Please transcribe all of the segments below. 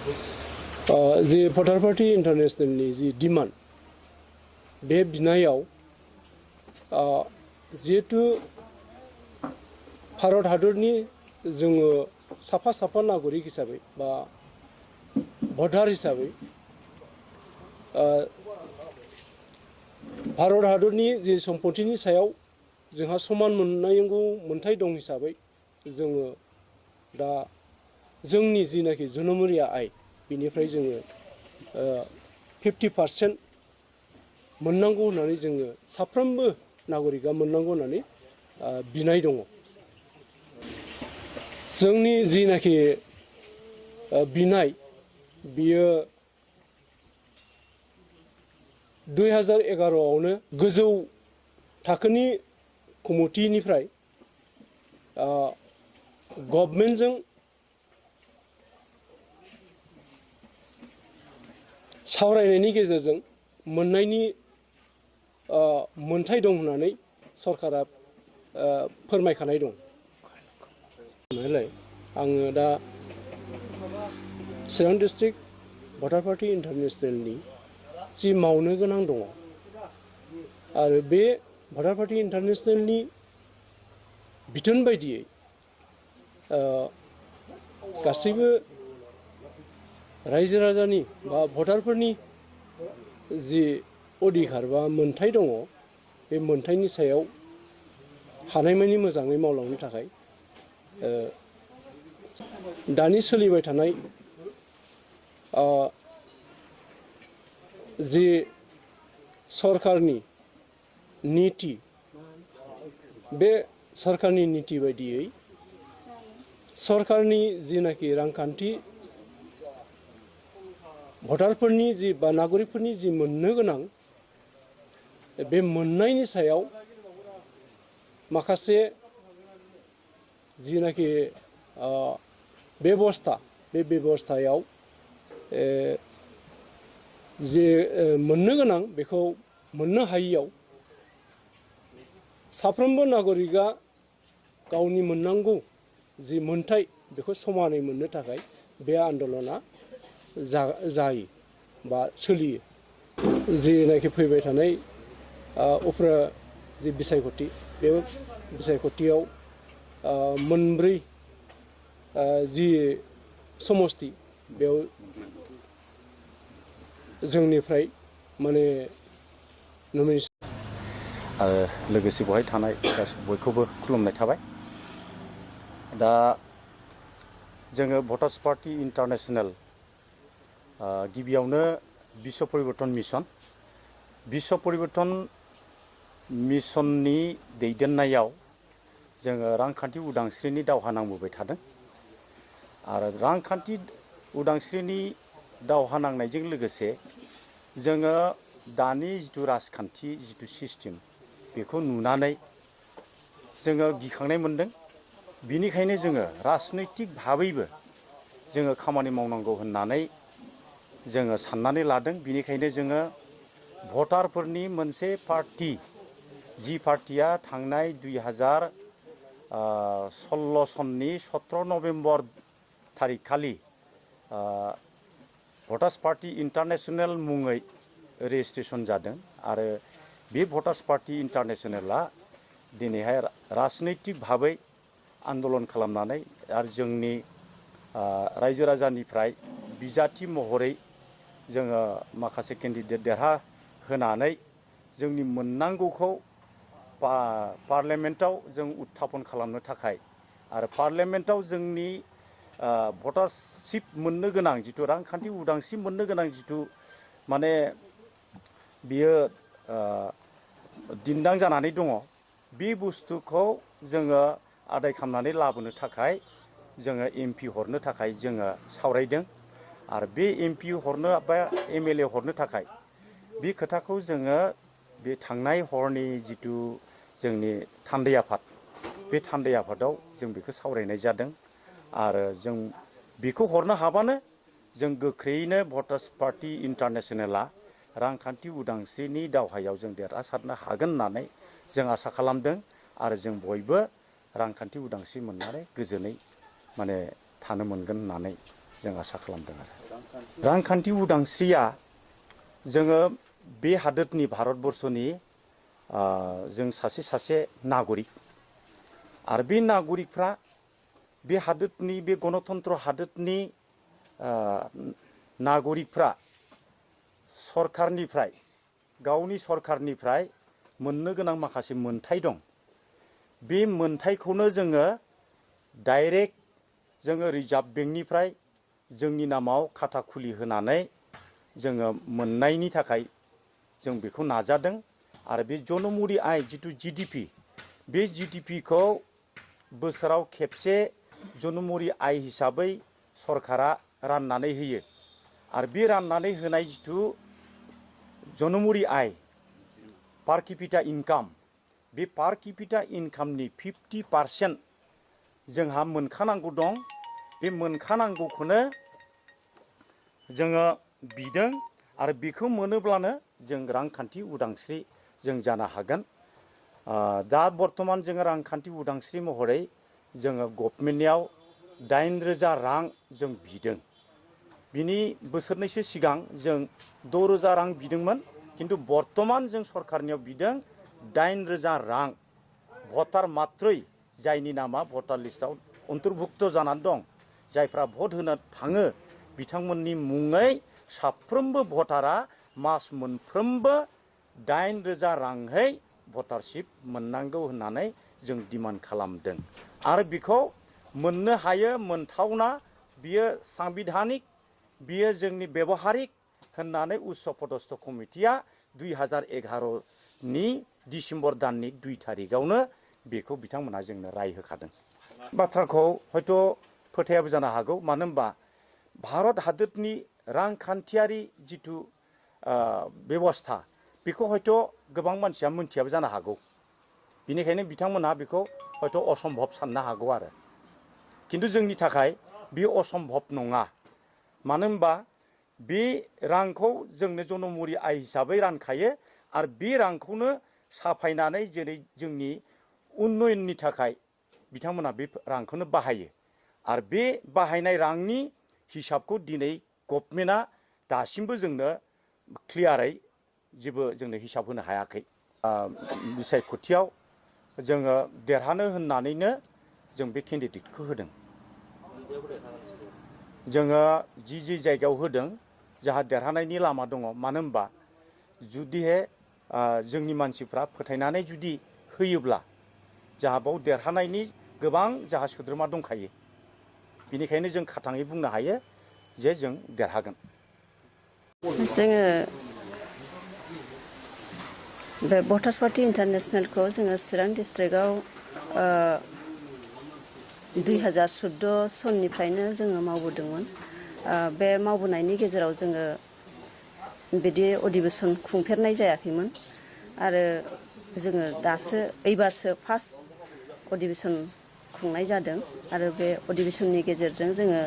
जि भटार पार्टी इन्टारनेशनेलनि जि डिमान्ड बे बिनायाव जिहेतु भारत हादरनि जोङो साफा नागरिक हिसाबै बा भटार हिसाबै भारत हादरनि जि सम्पथिनि सायाव जोंहा समान मोननांगौ मोन्थाय दं हिसाबै जोङो दा जोंनि जिनाखि जोनोमारि आय बिनिफ्राय जोङो 50% मोननांगौ होननानै जोङो साफ्रोमबो नागरिकआ मोननांगौ होननानै बिनाय दङ। जोंनि जिनाखि बिनाय बियो 2011आवनो गोजौ थाखोनि कमिटिनिफ्राय गभर्नमेन्टजों सावरायनायनि गेजेरजों मोननायनि मोन्थाय दं होननानै सरकारा फोरमायखानाय दं। नालाय आङो दा चिरां डिस्ट्रिक्ट भटार पार्टी इन्टारनेशनेलनि जि मावनो गोनां दङ आरो बे भटार पार्टी इन्टारनेशनेलनि बिथोन बायदियै गासैबो रायजो राजानि बा भटारफोरनि जि अधिकार बा मोन्थाय दङ बे मोन्थायनि सायाव हानायमानि मोजाङै मावलांनो थाखाय दानि सोलिबाय थानाय जि सरकारनि नीति बे सरकारनि नीति बायदियै सरकारनि जिनाखि रांखान्थि भटारफोरनि जि बा नागरिकफोरनि जि मोननो गोनां बे मोननायनि सायाव माखासे जिनाखि बेबस्था बे बेबस्थायाव जे मोननो गोनां बेखौ मोननो हायियाव साफ्रोमबो नागरिकआ गावनि मोननांगौ जि मोन्थाय बेखौ समानै मोननो थाखाय बे आन्दलना जायो बा सोलियो। जिनाखि फैबाय थानाय उफ्रा जि बिसायख'थि बे बिसायख'थियाव मोनब्रै जि समस्ति बेयाव जोंनिफ्राय माने नमिनेसन आरो लोगोसे बहाय थानाय बयखौबो खुलुमनाय थाबाय। दा जोङो भटार्स पार्टी इन्टारनेशनेल गिबियावनो बिश्व परिबर्तन मिशननि दैदेननायाव जोङो रांखान्थि उदांस्रिनि दावहा नांबोबाय थादों आरो रांखान्थि उदांस्रिनि दावहा नांनायजों लोगोसे जोङो दानि जिथु राजखान्थि जिथु सिस्टेम बेखौ नुनानै जोङो गिखांनाय मोनदों। बिनिखायनो जोङो राजनैतिक भाबैबो जोङो खामानि मावनांगौ होननानै जोङो साननानै लादों। बिनिखायनो जोङो भटारफोरनि मोनसे पार्टी जि पार्टीया थांनाय 2016 सननि 17 नभेम्बर थारिख खालि भटार्स पार्टी इन्टारनेशनेल मुङै रेजिस्ट्रेसन जादों आरो बे भटार्स पार्टी इन्टारनेशनेला दिनैहाय राजनैतिक भाबै आन्दलन खालामनानै आरो जोंनि रायजो राजानिफ्राय बिजाथि महरै जोङो माखासे केन्डिडेट देरहा होनानै जोंनि मोननांगौखौ पार्लियामेन्टआव जों उत्थापन खालामनो थाखाय आरो पार्लियामेन्टआव जोंनि भटारशिप मोननो गोनां जिथु रांखान्थि उदांस्रि मोननो गोनां जिथु माने बियो दिन्दां जानानै दङ बे बुस्थुखौ जोङो आदाय खालामनानै लाबोनो थाखाय जोङो एमपि हरनो थाखाय जोङो सावरायदों आरो बे एमपि हरनो बा एमएलए हरनो थाखाय बे खोथाखौ जोङो बे थांनाय हरनि जिथु जोंनि थान्दै आफाद बे थान्दै आफादाव जों बेखौ सावरायनाय जादों आरो जों बेखौ हरनो हाबानो जों गोख्रैयैनो भटार्स पार्टी इन्टारनेशनेला रांखान्थि उदांस्रिनि दावहायाव जों देरहासारनो हागोन होननानै जों आसा खालामदों आरो जों बयबो रांखान्थि उदांस्रि मोननानै गोजोनै माने थानो मोनगोन होननानै जों आसा खालामदों आरो रांखान्थि उदांस्रिया जोङो बे हादोरनि भारतबर्षनि जों सासे नागरिक आरो बे नागरिकफ्रा बे हादोरनि बे गणतन्त्र हादोरनि नागरिकफ्रा सरकारनिफ्राय गावनि सरकारनिफ्राय मोननो गोनां माखासे मोनथाय दं बे मोनथायखौनो जोङो डाइरेक्ट जोङो रिजार्भ बेंकनिफ्राय जोंनि नामाव खाता खुलि होनानै जोङो मोननायनि थाखाय जों बेखौ नाजादों आरो बे जनमुरि आय जिथु जिडिपि बे जिडिपिखौ बोसोराव खेबसे जनमुरि आय हिसाबै सरकारा राननानै होयो आरो बे राननानै होनाय जिथु जनमुरि आय पार केपिटा इनकाम बे पार केपिटा इनकामनि 50% जोंहा मोनखानांगौ दं बे मोनखानांगौखौनो जोङो बिदों आरो बेखौ मोनोब्लानो जों रांखान्थि उदांस्रि जों जानो हागोन दा बर्तमान जोङो रांखान्थि उदांस्रि महरै जोङो गभर्नमेन्टनियाव 8,000 रां जों बिदों बिनि बोसोरनैसो सिगां जों 6,000 रां बिदोंमोन किन्तु बर्तमान जों सरकारनियाव बिदों 8,000 रां भटार मात्रै जायनि नामा भटार लिस्टआव अन्तर्भुक्त जानानै दं जायफ्रा भट होनो थाङो बिथांमोननि मुङै साफ्रोमबो भटारा मास मोनफ्रोमबो 8,000 रांहै भटारशिप मोननांगौ होननानै जों डिमान्ड खालामदों आरो बेखौ मोननो हायो मोनथावना बियो सांबिधानिक बियो जोंनि व्यवहारिक होननानै उच्च पदस्थ कमिटिया 2011 डिसेम्बर दाननि 2 तारिखआवनो बेखौ बिथांमोना जोंनो राय होखादों बाथ्राखौ हयथ' फोथायाबो जानो हागौ मानो होनबा भारत हादोरनि रांखान्थियारि जिथु बेबस्था बेखौ हयथ' गोबां मानसिया मोनथियाबो जानो हागौ बिनिखायनो बिथांमोनहा बेखौ हयथ' असम्भब साननो हागौ आरो किन्तु जोंनि थाखाय बे असम्भब नङा मानो होनबा बे रांखौ जोंनो जनमुरि आय हिसाबै रानखायो आरो बे रांखौनो साफायनानै जेरै जोंनि उन्नयननि थाखाय बिथांमोना बे रांखौनो बाहायो आरो बे बाहायनाय रांनि हिसाबखौ दिनै गभर्नमेन्टआ दासिमबो जोंनो क्लियारै जेबो जोंनो हिसाब होनो हायाखै बिसायख'थियाव जोङो देरहानो होननानैनो जों बे केन्डिडेटखौ होदों जोङो जि जायगायाव होदों जाहा देरहानायनि लामा दङ मानो होनबा जुदिहे जोंनि मानसिफ्रा फोथायनानै जुदि होयोब्ला जाहा बाव देरहानायनि गोबां जाहा सोद्रोमा दंखायो बिनिखायनो जों खाथाङै बुंनो हायो जे जों देरहागोन जोङो बे भटार्स पार्टी इन्टारनेशनेलखौ जोङो चिरां डिस्ट्रिक्टआव 2014 सननिफ्रायनो जोङो मावबोदोंमोन बे मावबोनायनि गेजेराव जोङो बिदि अधिवेशन खुंफेरनाय जायाखैमोन आरो जोङो दासो एबारसो फार्स्ट अधिवेशन खुंनाय जादों आरो बे अधिवेशननि गेजेरजों जोङो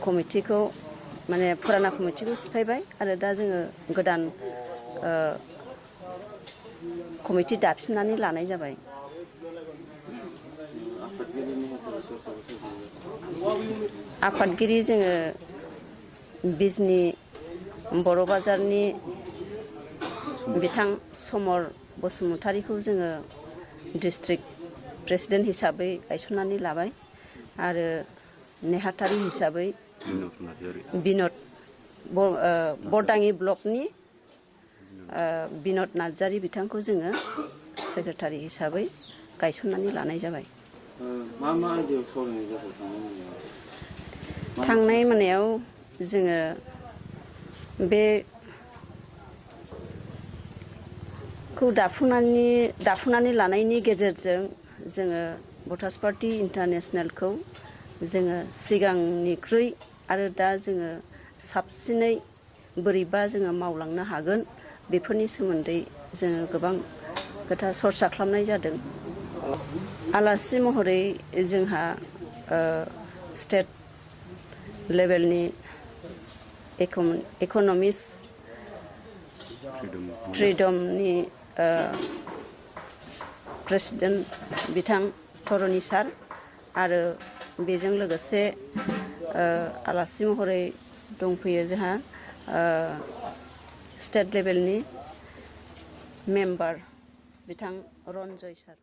कमिटिखौ माने फुराना कमिटिखौ सिफायबाय आरो दा जोङो गोदान कमिटि दाफिननानै लानाय जाबाय आफादगिरि जोङो बिजनि बर' बाजारनि बिथां समर बसुमतारीखौ जोङो डिस्ट्रिक्ट प्रेसिडेन्ट हिसाबै गायसननानै लाबाय आरो नेहाथारि हिसाबै बिनद बरदाङि ब्लकनि बिनद नार्जारी बिथांखौ जोङो सेक्रेटारि हिसाबै गायसननानै लानाय जाबाय मा आयदायाव सावरायनाय जाखो थांनाय मोनायाव जोङो बे खौ दाफुंनानै लानायनि गेजेरजों जोङो भटार्स पार्टी इन्टारनेशनेलखौ जोङो सिगांनिख्रुइ आरो दा जोङो साबसिनै बोरैबा जोङो मावलांनो हागोन बेफोरनि सोमोन्दै जोङो गोबां खोथा सरसा खालामनाय जादों आलासि महरै जोंहा स्टेट लेभेलनि इक'नमिक्स फ्रिडमनि प्रेसिडेन्ट बिथां धरणी सार आरो बेजों लोगोसे आलासि महरै दंफैयो जोंहा स्टेट लेभेलनि मेम्बार बिथां रन्जय सार।